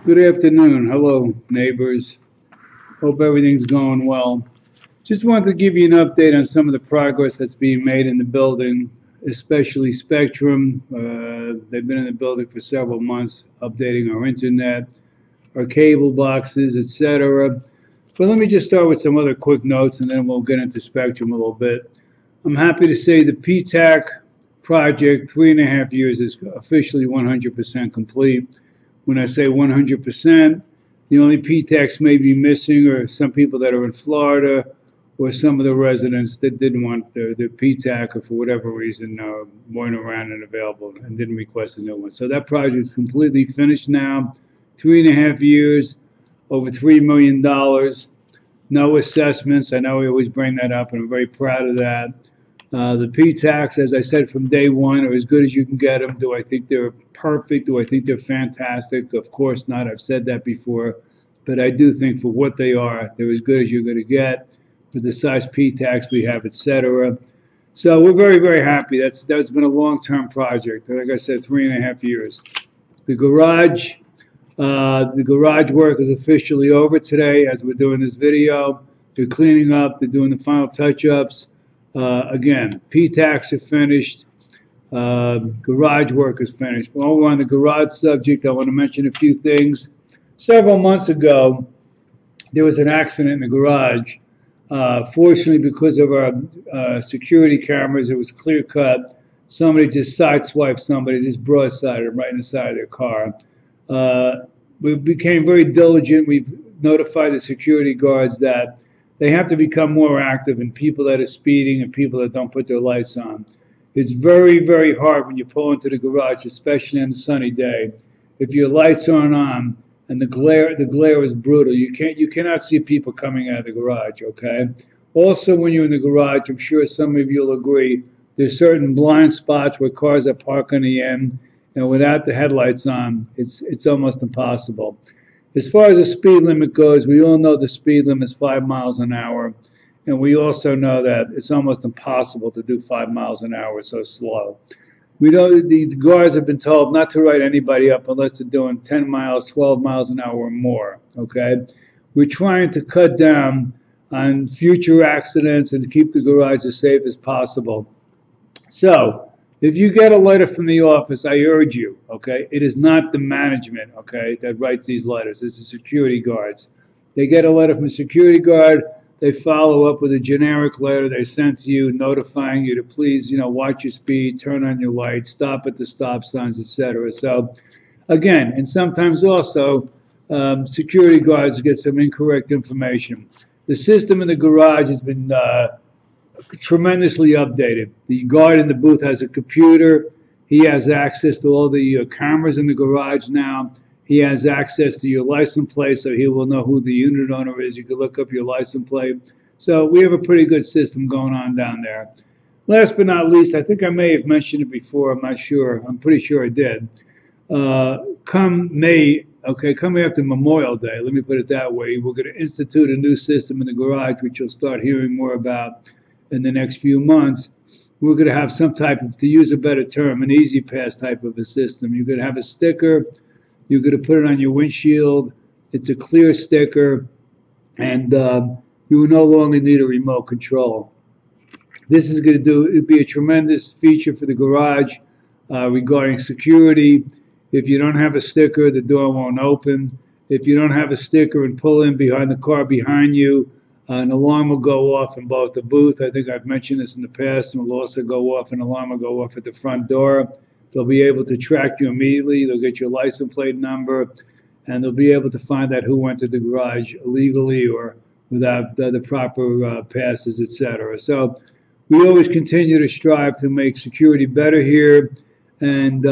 Good afternoon. Hello, neighbors. Hope everything's going well. Just wanted to give you an update on some of the progress that's being made in the building, especially Spectrum. They've been in the building for several months, updating our internet, our cable boxes, etc. But let me just start with some other quick notes, and then we'll get into Spectrum a little bit. I'm happy to say the PTAC project, 3.5 years, is officially 100% complete. When I say 100%, the only PTACs may be missing are some people that are in Florida or some of the residents that didn't want their PTAC or for whatever reason weren't around and available and didn't request a new one. So that project is completely finished now. 3.5 years, over $3 million. No assessments. I know we always bring that up, and I'm very proud of that. The PTACs, as I said from day one, are as good as you can get them. Do I think they're perfect? Do I think they're fantastic? Of course not. I've said that before. But I do think for what they are, they're as good as you're going to get with the size PTACs we have, etc. So we're very, very happy. That's been a long-term project. Like I said, 3.5 years. The garage work is officially over today as we're doing this video. They're cleaning up. They're doing the final touch-ups. Again, PTACs are finished. Garage work is finished. While we're on the garage subject, I want to mention a few things. Several months ago, there was an accident in the garage. Fortunately, because of our security cameras, it was clear cut. Somebody just sideswiped somebody, just broadsided them right in the side of their car. We became very diligent. We've notified the security guards that they have to become more active in people that are speeding and people that don't put their lights on. It's very, very hard when you pull into the garage, especially on a sunny day. If your lights aren't on and the glare is brutal, you cannot see people coming out of the garage, okay? Also, when you're in the garage, I'm sure some of you will agree, there's certain blind spots where cars are parked on the end, and without the headlights on, it's almost impossible. As far as the speed limit goes, we all know the speed limit is 5 miles an hour. And we also know that it's almost impossible to do 5 miles an hour so slow. We know the guards have been told not to write anybody up unless they're doing 10 miles, 12 miles an hour or more, okay? We're trying to cut down on future accidents and to keep the garage as safe as possible. So, if you get a letter from the office, I urge you, okay, it is not the management, okay, that writes these letters. It's the security guards. They get a letter from a security guard. They follow up with a generic letter they send to you notifying you to please, watch your speed, turn on your lights, stop at the stop signs, etc. So, again, and sometimes also security guards get some incorrect information. The system in the garage has been tremendously updated. The guard in the booth has a computer. He has access to all the cameras in the garage now. He has access to your license plate, so he will know who the unit owner is. You can look up your license plate. So we have a pretty good system going on down there. Last but not least, I think I may have mentioned it before. I'm not sure. I'm pretty sure I did. Come May, come after Memorial Day, let me put it that way, we're going to institute a new system in the garage, which you'll start hearing more about in the next few months. We're going to have some type of, to use a better term, an easy pass type of a system. You're going to have a sticker. You're going to put it on your windshield. It's a clear sticker, and you will no longer need a remote control. This is going to be a tremendous feature for the garage regarding security. If you don't have a sticker, the door won't open. If you don't have a sticker and pull in behind the car behind you, an alarm will go off in both the booth. I think I've mentioned this in the past, and will also go off, an alarm will go off at the front door. They'll be able to track you immediately. They'll get your license plate number, and they'll be able to find out who entered the garage illegally or without the proper passes, etc. So we always continue to strive to make security better here, and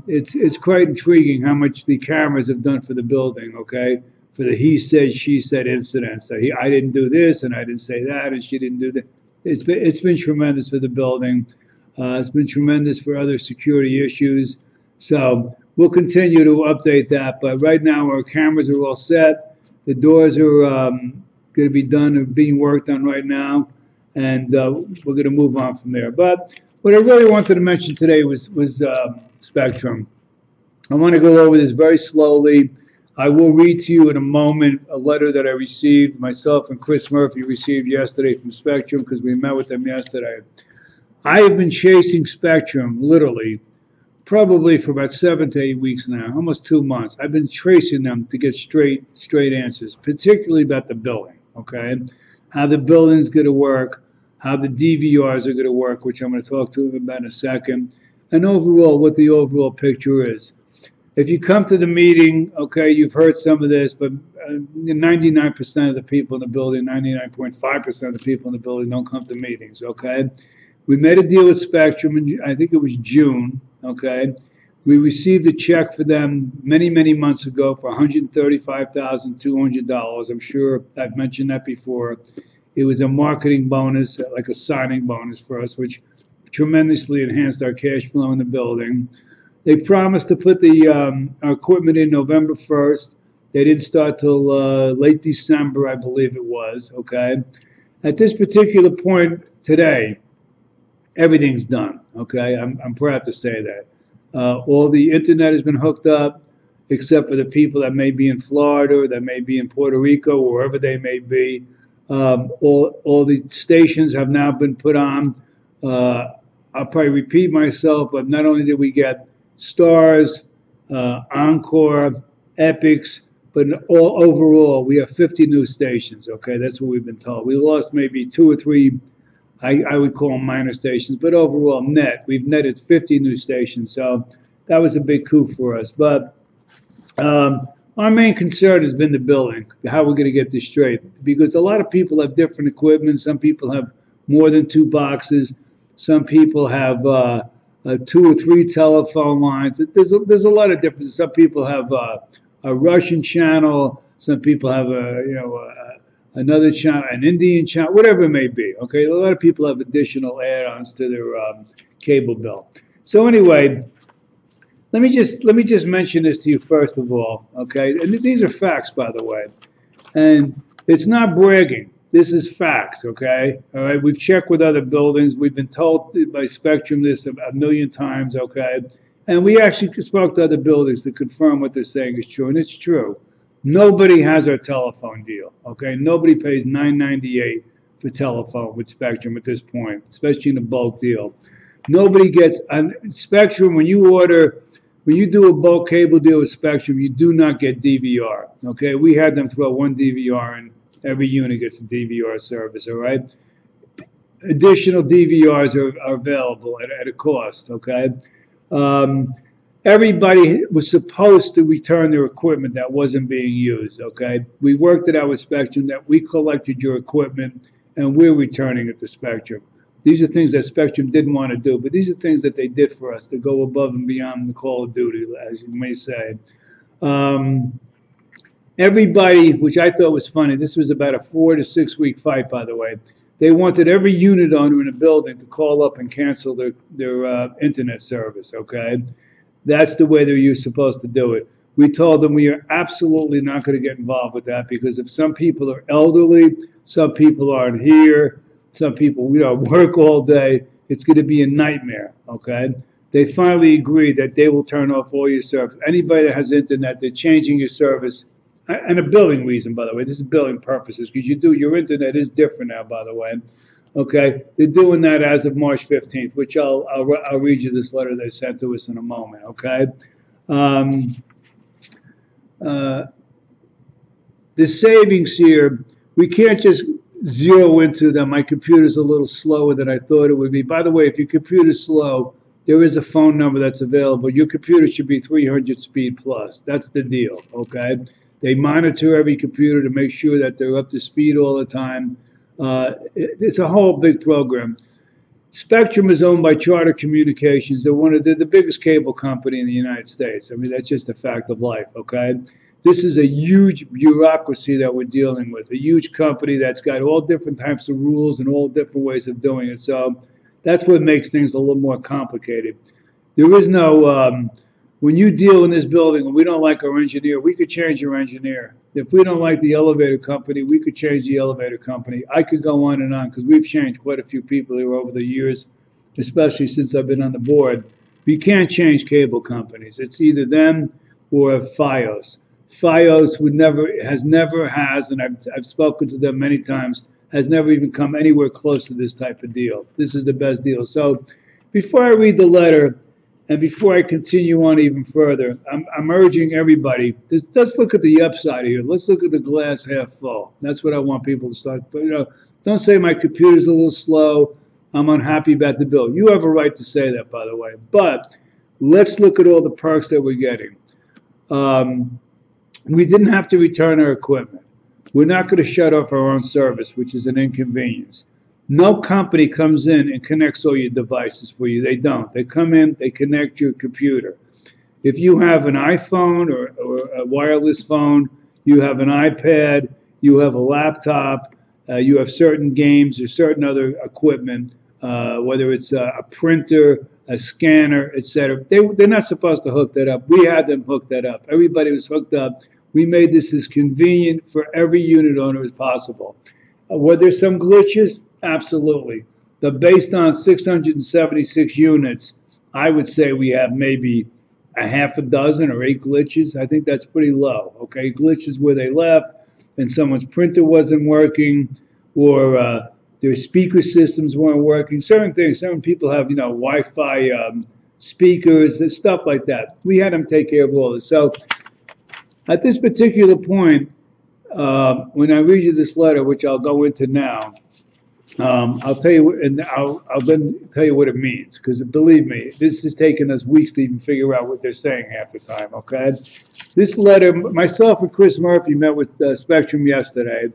it's quite intriguing how much the cameras have done for the building, okay? For the he said, she said incidents. So I didn't do this, and I didn't say that, and she didn't do that. It's been tremendous for the building. It's been tremendous for other security issues. So we'll continue to update that. But right now, our cameras are all set. The doors are going to be done and being worked on right now. And we're going to move on from there. But what I really wanted to mention today was Spectrum. I want to go over this very slowly. I will read to you in a moment a letter that I received, myself and Chris Murphy received yesterday from Spectrum because we met with them yesterday. I have been chasing Spectrum, literally, probably for about 7 to 8 weeks now, almost 2 months. I've been tracing them to get straight answers, particularly about the billing, okay? How the billing's going to work, how the DVRs are going to work, which I'm going to talk to them about in a second, and overall, what the overall picture is. If you come to the meeting, okay, you've heard some of this, but 99% of the people in the building, 99.5% of the people in the building don't come to meetings, okay? We made a deal with Spectrum, in, I think it was June, okay? We received a check for them many, many months ago for $135,200. I'm sure I've mentioned that before. It was a marketing bonus, like a signing bonus for us, which tremendously enhanced our cash flow in the building. They promised to put our equipment in November 1st. They didn't start till late December, I believe it was, okay? At this particular point today, everything's done, okay? I'm proud to say that. All the internet has been hooked up, except for the people that may be in Florida, or that may be in Puerto Rico, or wherever they may be. All the stations have now been put on. I'll probably repeat myself, but not only did we get Stars, Encore, Epics, but overall, we have 50 new stations, okay? That's what we've been told. We lost maybe 2 or 3, I would call them minor stations, but overall, we've netted 50 new stations, so that was a big coup for us. But our main concern has been the billing, how we're going to get this straight, because a lot of people have different equipment. Some people have more than 2 boxes. Some people have 2 or 3 telephone lines. There's a lot of differences. Some people have a Russian channel. Some people have another channel, an Indian channel, whatever it may be. Okay, a lot of people have additional add-ons to their cable bill. So anyway, let me just mention this to you first of all. Okay, and these are facts, by the way, and it's not bragging. This is facts, okay? All right, we've checked with other buildings. We've been told by Spectrum this a million times, okay? And we actually spoke to other buildings to confirm what they're saying is true, and it's true. Nobody has our telephone deal, okay? Nobody pays $9.98 for telephone with Spectrum at this point, especially in a bulk deal. Nobody gets, on Spectrum, when you do a bulk cable deal with Spectrum, you do not get DVR, okay? We had them throw 1 DVR in. Every unit gets a DVR service, all right? Additional DVRs are available at a cost, okay? Everybody was supposed to return their equipment that wasn't being used, okay? We worked it out with Spectrum that we collected your equipment and we're returning it to Spectrum. These are things that Spectrum didn't want to do, but these are things that they did for us to go above and beyond the call of duty, as you may say. Everybody, which I thought was funny, this was about a 4 to 6 week fight, by the way. They wanted every unit owner in a building to call up and cancel their internet service, okay? That's the way they're supposed to do it. We told them we are absolutely not going to get involved with that because if some people are elderly, some people aren't here, some people work all day, it's going to be a nightmare, okay? They finally agreed that they will turn off all your service. Anybody that has internet, they're changing your service. And a billing reason, by the way. This is billing purposes because your internet is different now, by the way. Okay, they're doing that as of March 15th, which I'll read you this letter they sent to us in a moment. Okay, the savings here, we can't just zero into them. My computer's a little slower than I thought it would be. By the way, if your computer's slow, there is a phone number that's available. Your computer should be 300 speed plus. That's the deal. Okay. They monitor every computer to make sure that they're up to speed all the time. It's a whole big program. Spectrum is owned by Charter Communications. They're the biggest cable company in the United States. I mean, that's just a fact of life, okay? This is a huge bureaucracy that we're dealing with, a huge company that's got all different types of rules and all different ways of doing it. So that's what makes things a little more complicated. There is no... when you deal in this building and we don't like our engineer, we could change your engineer. If we don't like the elevator company, we could change the elevator company. I could go on and on because we've changed quite a few people here over the years, especially since I've been on the board. You can't change cable companies. It's either them or FiOS. FiOS has, and I've spoken to them many times, has never even come anywhere close to this type of deal. This is the best deal. So before I read the letter, and before I continue on even further, I'm urging everybody, let's look at the upside here. Let's look at the glass half full. That's what I want people to start. But, don't say my computer's a little slow, I'm unhappy about the bill. You have a right to say that, by the way. But let's look at all the perks that we're getting. We didn't have to return our equipment. We're not going to shut off our own service, which is an inconvenience. No company comes in and connects all your devices for you. They don't. They come in, they connect your computer. If you have an iPhone or a wireless phone, you have an iPad, you have a laptop, you have certain games or certain other equipment, whether it's a printer, a scanner, etc. They're not supposed to hook that up. We had them hook that up. Everybody was hooked up. We made this as convenient for every unit owner as possible. Were there some glitches? Absolutely. But based on 676 units, I would say we have maybe a half a dozen or 8 glitches. I think that's pretty low. Okay, glitches where they left and someone's printer wasn't working, or their speaker systems weren't working. Certain things. Certain people have, Wi-Fi speakers and stuff like that. We had them take care of all this. So at this particular point, when I read you this letter, which I'll go into now, I'll tell you, and I'll then tell you what it means, because believe me, this has taken us weeks to even figure out what they're saying half the time, okay? This letter, myself and Chris Murphy met with Spectrum yesterday,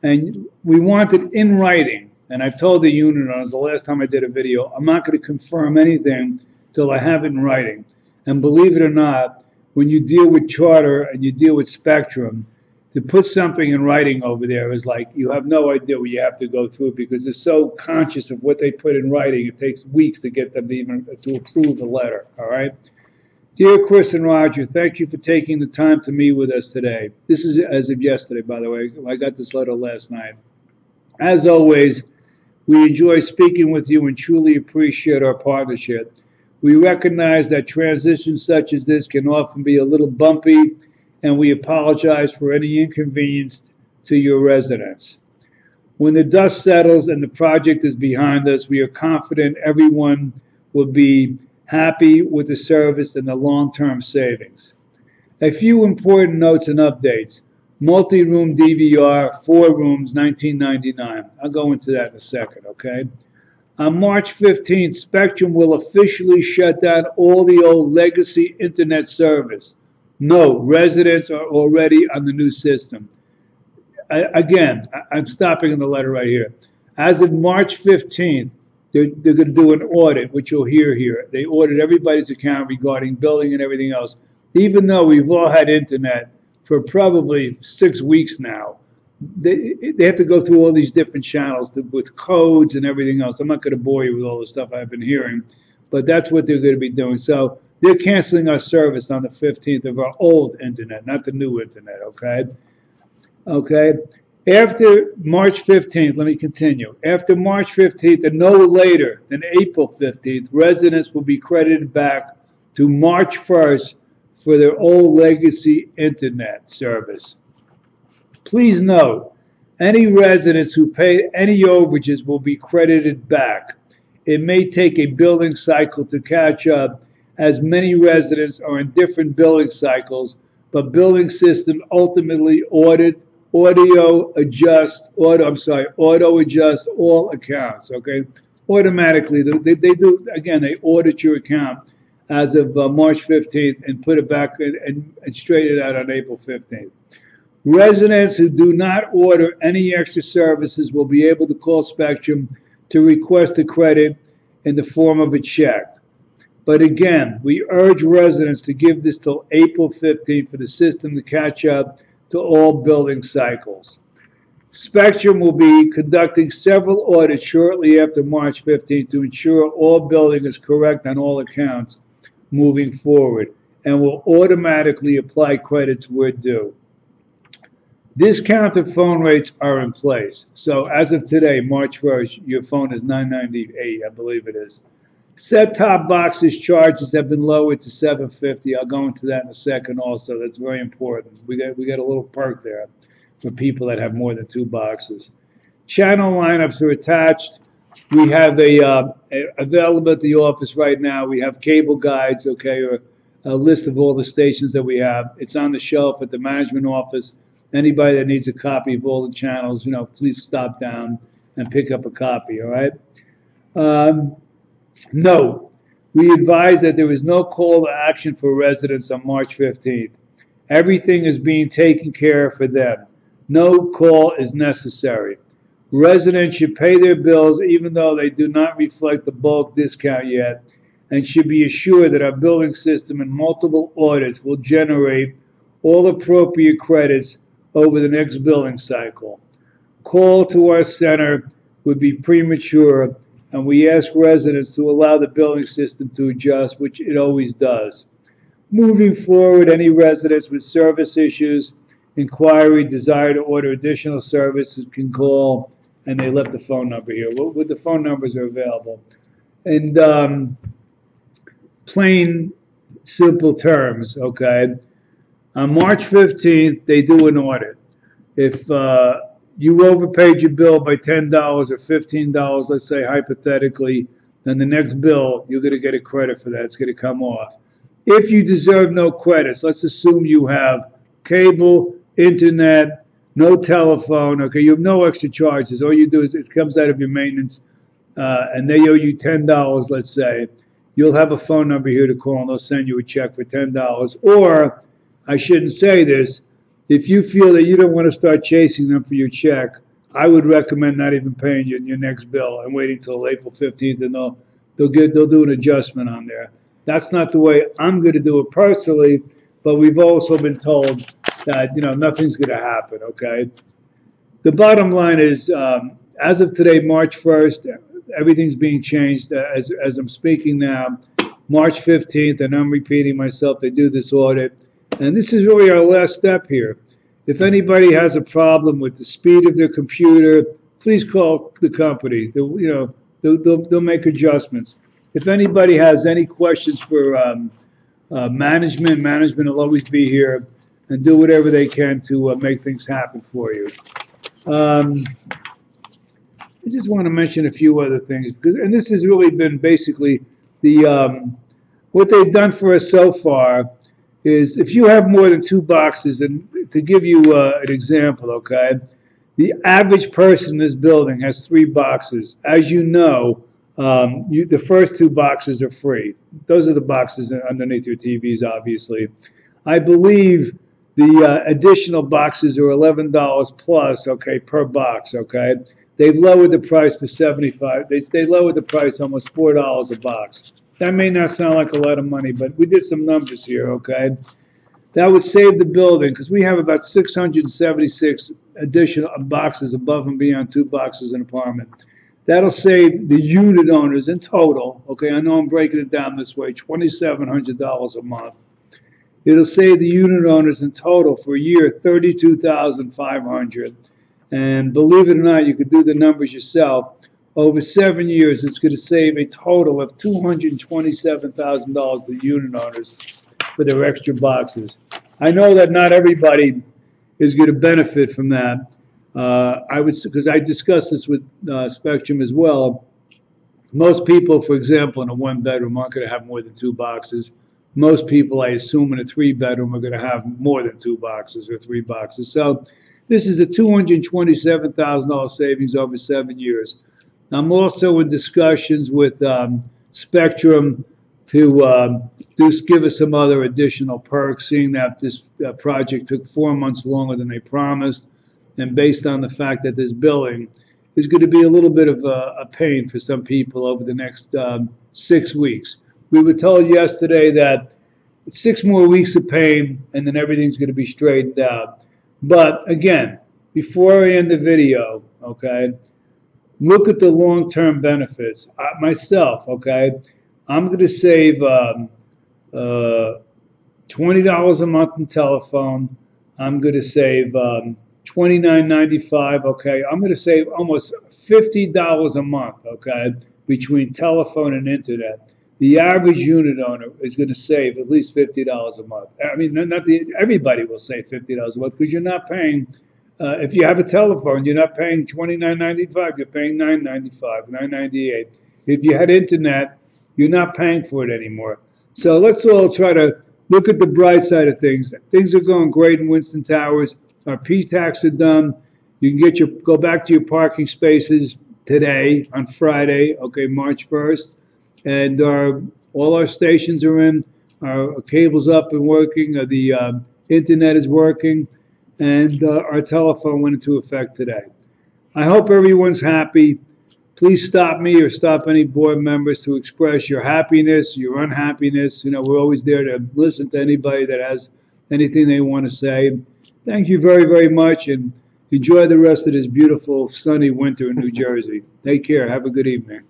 and we wanted in writing, and I've told the unit owners the last time I did a video, I'm not going to confirm anything till I have it in writing. And believe it or not, when you deal with Charter and you deal with Spectrum, to put something in writing over there is like you have no idea what you have to go through, because they're so conscious of what they put in writing. It takes weeks to get them to approve the letter, all right? Dear Chris and Roger, thank you for taking the time to meet with us today. This is as of yesterday, by the way. I got this letter last night. As always, we enjoy speaking with you and truly appreciate our partnership. We recognize that transitions such as this can often be a little bumpy, and we apologize for any inconvenience to your residents. When the dust settles and the project is behind us, we are confident everyone will be happy with the service and the long-term savings. A few important notes and updates. Multi-room DVR, 4 rooms, $19.99. I'll go into that in a second, okay? On March 15th, Spectrum will officially shut down all the old legacy internet service. No, residents are already on the new system. I'm stopping in the letter right here. As of March 15th, they're going to do an audit, which you'll hear here. They audit everybody's account regarding billing and everything else. Even though we've all had internet for probably 6 weeks now, they have to go through all these different channels with codes and everything else. I'm not going to bore you with all the stuff I've been hearing, but that's what they're going to be doing. So they're canceling our service on the 15th of our old internet, not the new internet, okay? Okay. After March 15th, let me continue. After March 15th and no later than April 15th, residents will be credited back to March 1st for their old legacy internet service. Please note, any residents who paid any overages will be credited back. It may take a billing cycle to catch up, as many residents are in different billing cycles, but billing system ultimately auto adjust all accounts, okay? Automatically, they do, again, they audit your account as of March 15th and put it back and straighten it out on April 15th. Residents who do not order any extra services will be able to call Spectrum to request a credit in the form of a check. But again, we urge residents to give this till April 15th for the system to catch up to all billing cycles. Spectrum will be conducting several audits shortly after March 15th to ensure all billing is correct on all accounts moving forward, and will automatically apply credits where due. Discounted phone rates are in place. So as of today, March 1st, your phone is $9.98, I believe it is. Set-top boxes charges have been lowered to $7.50. I'll go into that in a second also. That's very important. We got a little perk there for people that have more than 2 boxes. Channel lineups are attached. We have available at the office right now. We have cable guides, okay, or a list of all the stations that we have. It's on the shelf at the management office. Anybody that needs a copy of all the channels, you know, please stop down and pick up a copy, all right? Note, we advise that there is no call to action for residents on March 15th. Everything is being taken care of for them. No call is necessary. Residents should pay their bills even though they do not reflect the bulk discount yet, and should be assured that our billing system and multiple audits will generate all appropriate credits over the next billing cycle. Call to our center would be premature, and we ask residents to allow the billing system to adjust, which it always does. Moving forward, any residents with service issues, inquiry, desire to order additional services can call, and they left the phone number here. What the phone numbers are available. And plain, simple terms, okay? On March 15th, they do an audit. If you overpaid your bill by $10 or $15, let's say hypothetically, then the next bill, you're going to get a credit for that. It's going to come off. If you deserve no credits, let's assume you have cable, internet, no telephone, okay, you have no extra charges. All you do is it comes out of your maintenance, and they owe you $10, let's say. You'll have a phone number here to call, and they'll send you a check for $10. Or, I shouldn't say this, if you feel that you don't want to start chasing them for your check, I would recommend not even paying your next bill and waiting till April 15th, and they'll do an adjustment on there. That's not the way I'm going to do it personally, but we've also been told that, you know, nothing's going to happen, okay? The bottom line is, as of today, March 1st, everything's being changed as I'm speaking now. March 15th, and I'm repeating myself, they do this audit. And this is really our last step here. If anybody has a problem with the speed of their computer, please call the company. They'll make adjustments. If anybody has any questions for management will always be here and do whatever they can to make things happen for you. I just want to mention a few other things, and this has really been basically what they've done for us so far. Is if you have more than 2 boxes, and to give you an example, okay, the average person in this building has 3 boxes. As you know, the first 2 boxes are free. Those are the boxes underneath your TVs, obviously. I believe the additional boxes are $11 plus, okay, per box, okay. They've lowered the price for $75. They lowered the price almost $4 a box. That may not sound like a lot of money, but we did some numbers here, okay? That would save the building, because we have about 676 additional boxes above and beyond 2 boxes in an apartment. That'll save the unit owners in total, okay, I know I'm breaking it down this way, $2,700 a month. It'll save the unit owners in total for a year $32,500. And believe it or not, you could do the numbers yourself. Over 7 years, it's going to save a total of $227,000 to unit owners for their extra boxes. I know that not everybody is going to benefit from that. Because I discussed this with Spectrum as well. Most people, for example, in a 1-bedroom aren't going to have more than 2 boxes. Most people, I assume, in a 3-bedroom are going to have more than 2 boxes or 3 boxes. So this is a $227,000 savings over 7 years. I'm also in discussions with Spectrum to give us some other additional perks, seeing that this project took 4 months longer than they promised, and based on the fact that this billing is going to be a little bit of a pain for some people over the next 6 weeks. We were told yesterday that 6 more weeks of pain, and then everything's going to be straightened out. But again, before I end the video, okay, look at the long-term benefits. Myself, okay, I'm going to save $20 a month in telephone. I'm going to save $29.95, okay. I'm going to save almost $50 a month, okay, between telephone and internet, the average unit owner is going to save at least $50 a month. I mean, everybody will save $50 a month because you're not paying. If you have a telephone, you're not paying $29.95. You're paying $9.95, $9.98. If you had internet, you're not paying for it anymore. So let's all try to look at the bright side of things. Things are going great in Winston Towers. Our P-tax are done. You can go back to your parking spaces today on Friday, okay, March 1st. And all our stations are in. Our cable's up and working. The internet is working. And our telephone went into effect today. I hope everyone's happy. Please stop me or stop any board members to express your happiness, your unhappiness. You know, we're always there to listen to anybody that has anything they want to say. Thank you very, very much, and enjoy the rest of this beautiful sunny winter in New Jersey. Take care. Have a good evening.